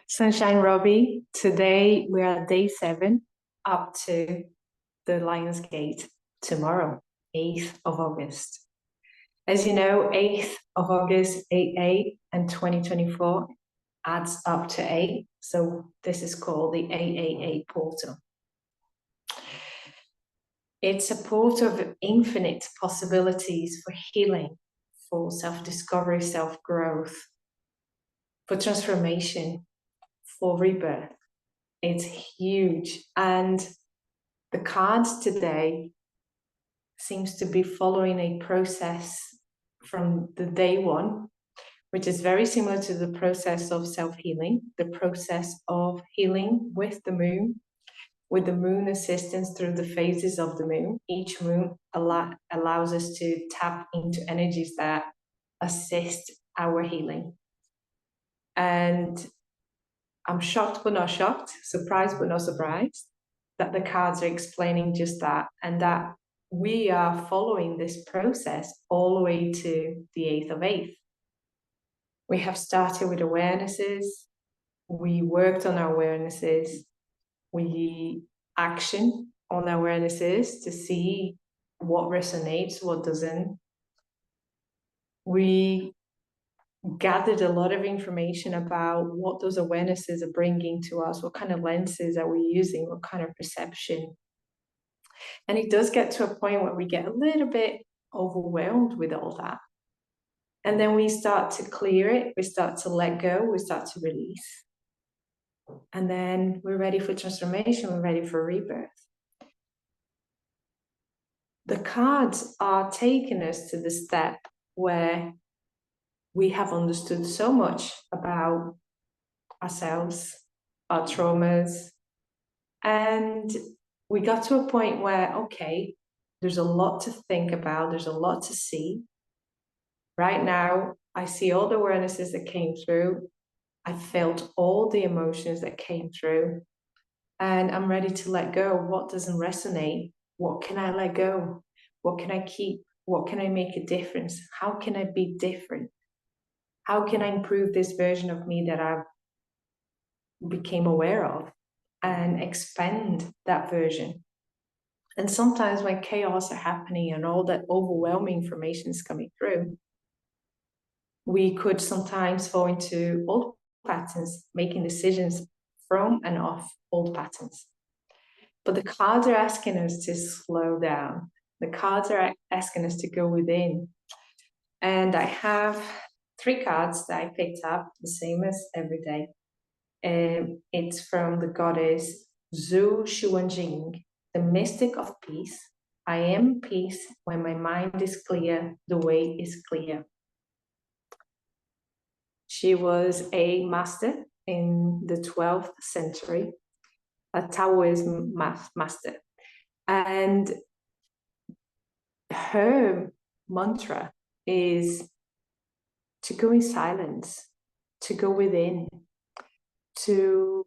Sunshine Robbie, today we are at day 7 up to the Lion's Gate tomorrow, 8th of August. As you know, 8th of August, 8/8 and 2024 adds up to 8. So this is called the 888 portal. It's a portal of infinite possibilities for healing, for self-discovery, self-growth, for transformation, for rebirth. It's huge. And the cards today seems to be following a process from the day one, which is very similar to the process of self-healing, the process of healing with the moon assistance through the phases of the moon. Each moon allows us to tap into energies that assist our healing. And I'm shocked but not shocked, surprised but not surprised, that the cards are explaining just that, and that we are following this process all the way to the 8th of 8th. We have started with awarenesses, we worked on our awarenesses, we action on awarenesses to see what resonates, what doesn't. We gathered a lot of information about what those awarenesses are bringing to us, what kind of lenses are we using, what kind of perception. And it does get to a point where we get a little bit overwhelmed with all that. And then we start to clear it, we start to let go, we start to release. And then we're ready for transformation, we're ready for rebirth. The cards are taking us to the step where we have understood so much about ourselves, our traumas, and we got to a point where, okay, there's a lot to think about, there's a lot to see. Right now, I see all the awarenesses that came through. I felt all the emotions that came through, and I'm ready to let go. What doesn't resonate? What can I let go? What can I keep? What can I make a difference? How can I be different? How can I improve this version of me that I became aware of and expand that version? And sometimes when chaos are happening and all that overwhelming information is coming through, we could sometimes fall into old patterns, making decisions from and off old patterns. But the cards are asking us to slow down. The cards are asking us to go within. And I have 3 cards that I picked up, the same as every day. It's from the goddess Zhu Xuanjing, the mystic of peace. I am peace when my mind is clear, the way is clear. She was a master in the 12th century, a Taoism master. And her mantra is to go in silence, to go within, to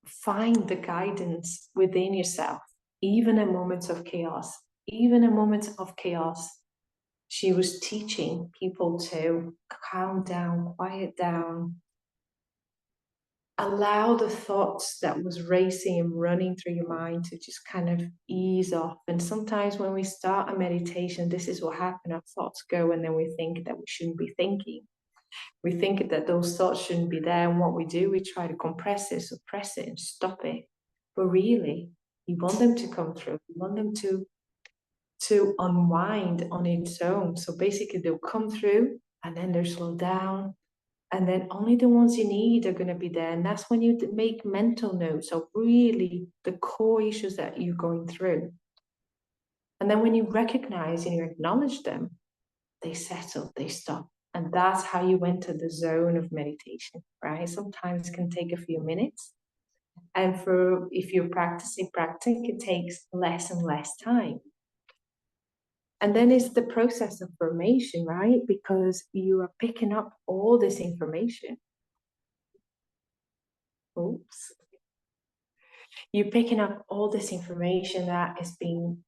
find the guidance within yourself, even in moments of chaos. Even in moments of chaos, she was teaching people to calm down, quiet down, allow the thoughts that was racing and running through your mind to just kind of ease off. And sometimes when we start a meditation, this is what happens. Our thoughts go, and then we think that we shouldn't be thinking. We think that those thoughts shouldn't be there, and what we do, we try to compress it, suppress it, and stop it. But really, you want them to come through. You want them to unwind on its own. So basically, they'll come through, and then they'll slow down, and then only the ones you need are going to be there. And that's when you make mental notes of really the core issues that you're going through. And then when you recognize and you acknowledge them, they settle, they stop. And that's how you enter the zone of meditation, right? Sometimes it can take a few minutes. And if you're practicing, it takes less and less time. And then it's the process of formation, right? Because you are picking up all this information. Oops. You're picking up all this information that is being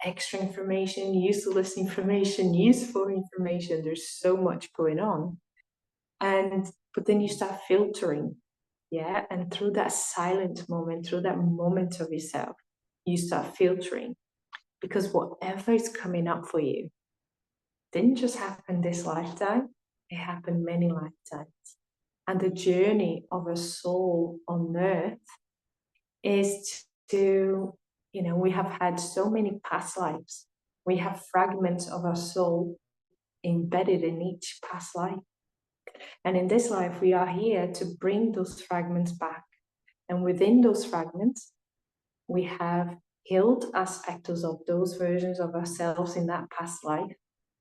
extra information, useless information, useful information. There's so much going on. And but then you start filtering, yeah? And through that silent moment, through that moment of yourself, you start filtering, because whatever is coming up for you didn't just happen this lifetime, it happened many lifetimes. And the journey of a soul on earth is to, we have had so many past lives. We have fragments of our soul embedded in each past life. And in this life, we are here to bring those fragments back. And within those fragments, we have healed aspects of those versions of ourselves in that past life.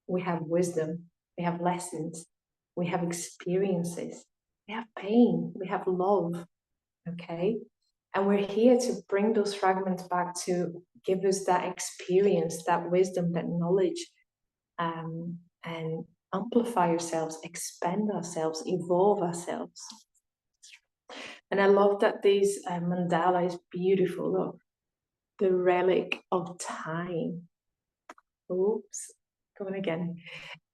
We have wisdom, we have lessons, we have experiences, we have pain, we have love, okay? And we're here to bring those fragments back to give us that experience, that wisdom, that knowledge, and amplify ourselves, expand ourselves, evolve ourselves. And I love that this mandala is beautiful. Look, the relic of time. Oops, going again.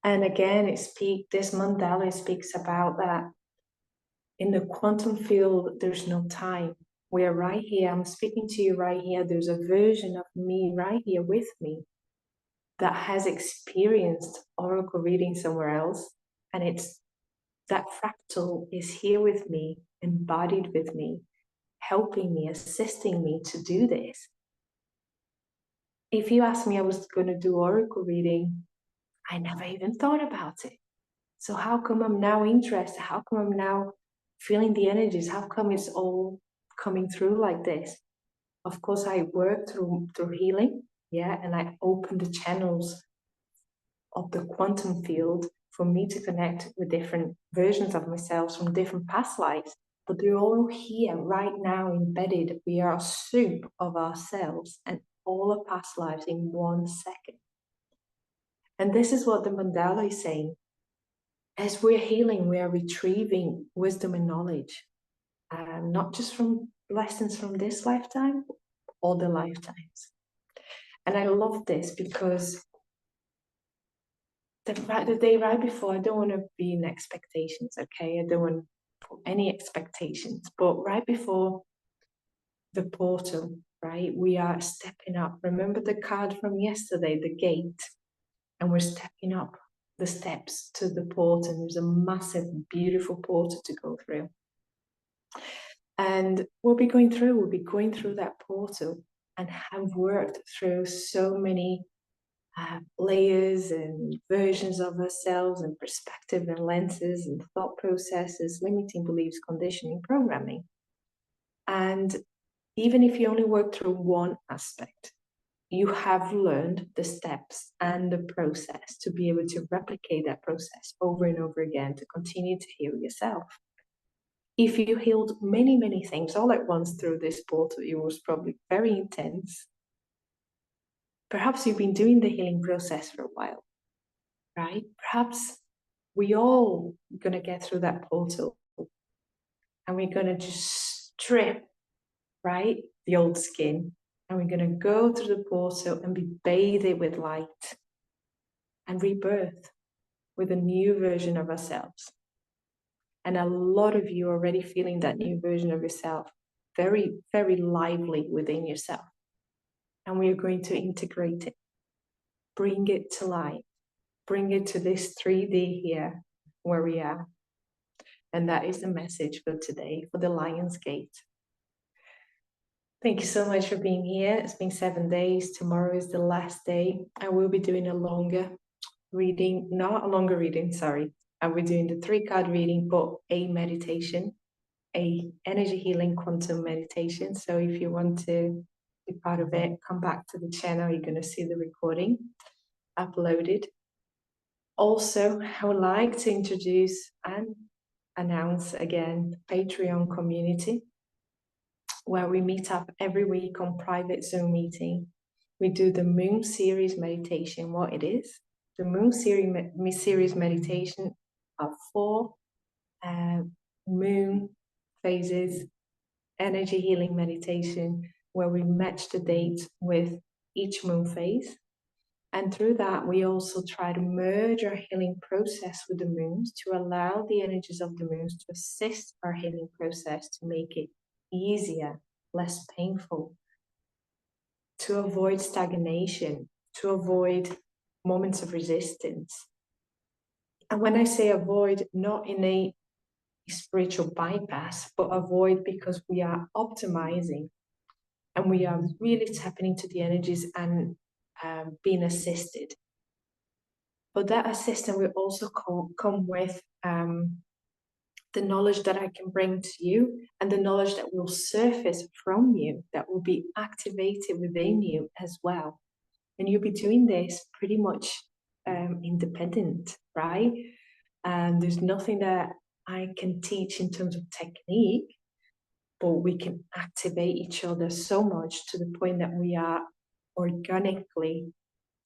And again, this mandala speaks about that in the quantum field, there's no time. We are right here. I'm speaking to you right here. There's a version of me right here with me that has experienced oracle reading somewhere else. And it's that fractal is here with me, embodied with me, helping me, assisting me to do this. If you asked me I was going to do oracle reading, I never even thought about it. So how come I'm now interested? How come I'm now feeling the energies? How come it's all coming through like this? Of course, I work through healing, yeah, and I open the channels of the quantum field for me to connect with different versions of myself from different past lives. But they're all here right now embedded. We are a soup of ourselves and all our past lives in 1 second. And this is what the mandala is saying. As we're healing, we are retrieving wisdom and knowledge, not just from lessons from this lifetime, all the lifetimes. And I love this because the day right before, I don't want to be in expectations, okay? I don't want to put any expectations, but right before the portal, right, we are stepping up. Remember the card from yesterday, the gate, and we're stepping up the steps to the portal. And there's a massive, beautiful portal to go through. And we'll be going through that portal and have worked through so many layers and versions of ourselves and perspective and lenses and thought processes, limiting beliefs, conditioning, programming. And even if you only work through one aspect, you have learned the steps and the process to be able to replicate that process over and over again to continue to heal yourself. If you healed many, many things all at once through this portal, it was probably very intense. Perhaps you've been doing the healing process for a while, right? Perhaps we all going to get through that portal and we're going to just strip, right, the old skin, and we're going to go through the portal and be bathed with light and rebirth with a new version of ourselves. And a lot of you are already feeling that new version of yourself very, very lively within yourself. And we are going to integrate it, bring it to light, bring it to this 3D here where we are. And that is the message for today, for the Lion's Gate. Thank you so much for being here. It's been 7 days. Tomorrow is the last day. I will be doing a longer reading, not a longer reading, sorry. I will be doing the 3-card reading, but a meditation, a energy healing quantum meditation. So if you want to be part of it, come back to the channel. You're going to see the recording uploaded. Also, I would like to introduce and announce again Patreon community, where we meet up every week on private Zoom meeting. We do the Moon Series meditation. What it is, the Moon Series meditation are 4 moon phases, energy healing meditation, where we match the dates with each moon phase. And through that, we also try to merge our healing process with the moons to allow the energies of the moons to assist our healing process to make it easier, less painful, to avoid stagnation, to avoid moments of resistance. And when I say avoid, not in a spiritual bypass, but avoid because we are optimizing and we are really tapping into the energies and being assisted. But that assistance will also come with the knowledge that I can bring to you and the knowledge that will surface from you, that will be activated within you as well. And you'll be doing this pretty much independent, right? And there's nothing that I can teach in terms of technique, but we can activate each other so much to the point that we are organically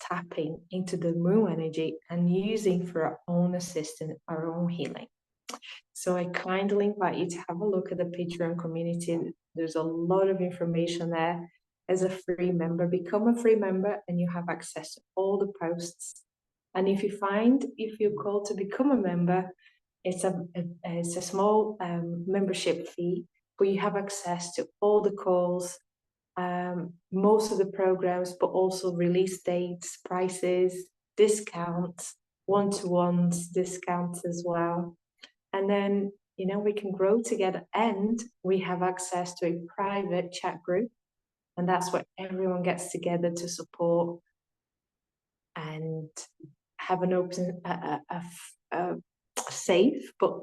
tapping into the moon energy and using for our own assistance, our own healing. So I kindly invite you to have a look at the Patreon community. There's a lot of information there. As a free member, become a free member and you have access to all the posts. And if you're called to become a member, it's a small membership fee, but you have access to all the calls, most of the programs, but also release dates, prices, discounts, one-to-ones, discounts as well. And then, we can grow together, and we have access to a private chat group, and that's where everyone gets together to support and have an open, a safe, but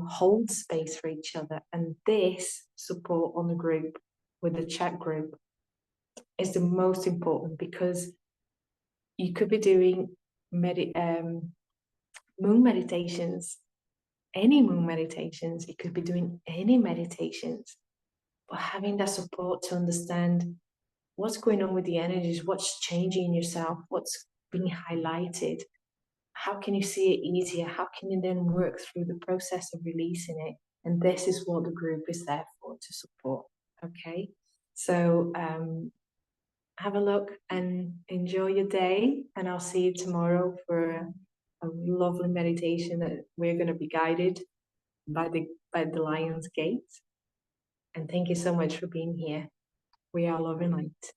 hold space for each other. And this support on the group with the chat group is the most important, because you could be doing moon meditations, any moon meditations, you could be doing any meditations, but having that support to understand what's going on with the energies, what's changing in yourself, what's being highlighted, how can you see it easier, how can you then work through the process of releasing it. And this is what the group is there for, to support. Okay, so have a look and enjoy your day, and I'll see you tomorrow for a lovely meditation that we're going to be guided by the Lion's Gate. And thank you so much for being here. We are love and light.